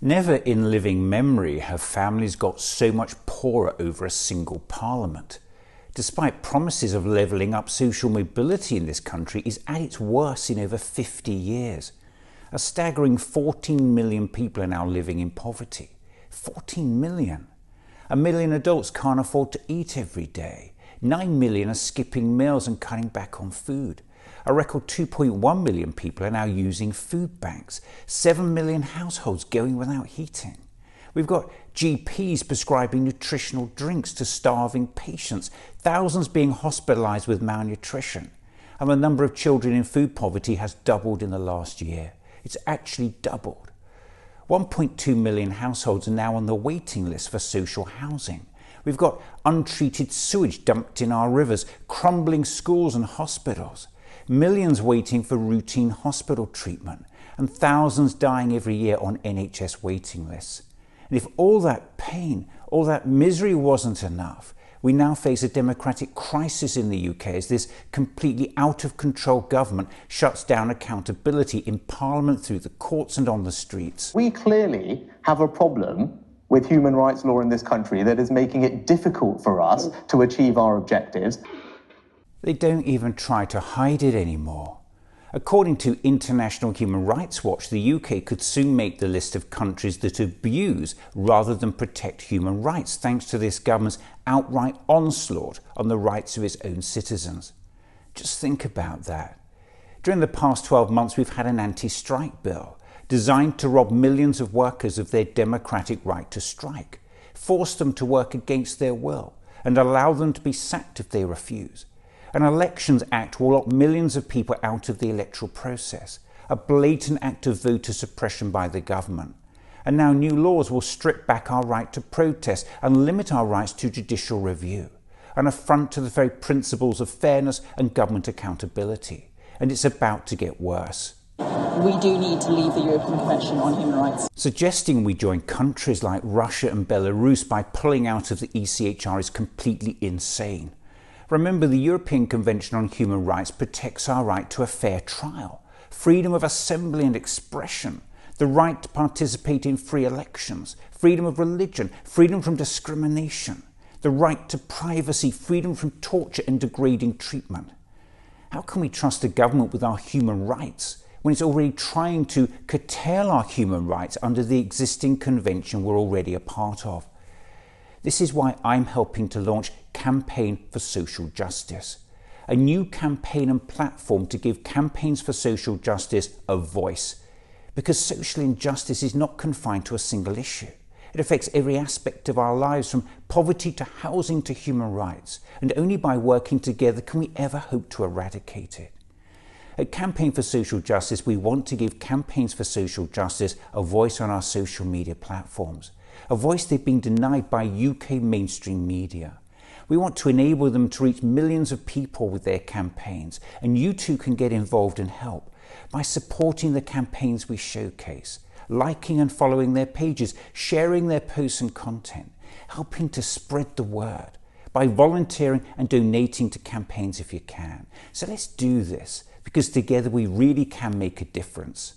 Never in living memory have families got so much poorer over a single parliament. Despite promises of levelling up, social mobility in this country is at its worst in over 50 years. A staggering 14 million people are now living in poverty. 14 million. 1 million adults can't afford to eat every day. 9 million are skipping meals and cutting back on food. A record 2.1 million people are now using food banks. 7 million households going without heating. We've got GPs prescribing nutritional drinks to starving patients, thousands being hospitalised with malnutrition. And the number of children in food poverty has doubled in the last year. It's actually doubled. 1.2 million households are now on the waiting list for social housing. We've got untreated sewage dumped in our rivers, crumbling schools and hospitals, millions waiting for routine hospital treatment, and thousands dying every year on NHS waiting lists. And if all that pain, all that misery wasn't enough, we now face a democratic crisis in the UK as this completely out of control government shuts down accountability in Parliament, through the courts and on the streets. We clearly have a problem with human rights law in this country that is making it difficult for us to achieve our objectives. They don't even try to hide it anymore. According to International Human Rights Watch, the UK could soon make the list of countries that abuse rather than protect human rights, thanks to this government's outright onslaught on the rights of its own citizens. Just think about that. During the past 12 months, we've had an anti-strike bill designed to rob millions of workers of their democratic right to strike, force them to work against their will, and allow them to be sacked if they refuse. An Elections Act will lock millions of people out of the electoral process, a blatant act of voter suppression by the government. And now new laws will strip back our right to protest and limit our rights to judicial review, an affront to the very principles of fairness and government accountability. And it's about to get worse. We do need to leave the European Convention on Human Rights. Suggesting we join countries like Russia and Belarus by pulling out of the ECHR is completely insane. Remember, the European Convention on Human Rights protects our right to a fair trial, freedom of assembly and expression, the right to participate in free elections, freedom of religion, freedom from discrimination, the right to privacy, freedom from torture and degrading treatment. How can we trust a government with our human rights when it's already trying to curtail our human rights under the existing convention we're already a part of? This is why I'm helping to launch Campaign for Social Justice, a new campaign and platform to give campaigns for social justice a voice. Because social injustice is not confined to a single issue. It affects every aspect of our lives, from poverty to housing to human rights, and only by working together can we ever hope to eradicate it. At Campaign for Social Justice, we want to give campaigns for social justice a voice on our social media platforms, a voice they've been denied by UK mainstream media. We want to enable them to reach millions of people with their campaigns, and you too can get involved and help by supporting the campaigns we showcase, liking and following their pages, sharing their posts and content, helping to spread the word, by volunteering and donating to campaigns if you can. So let's do this, because together we really can make a difference.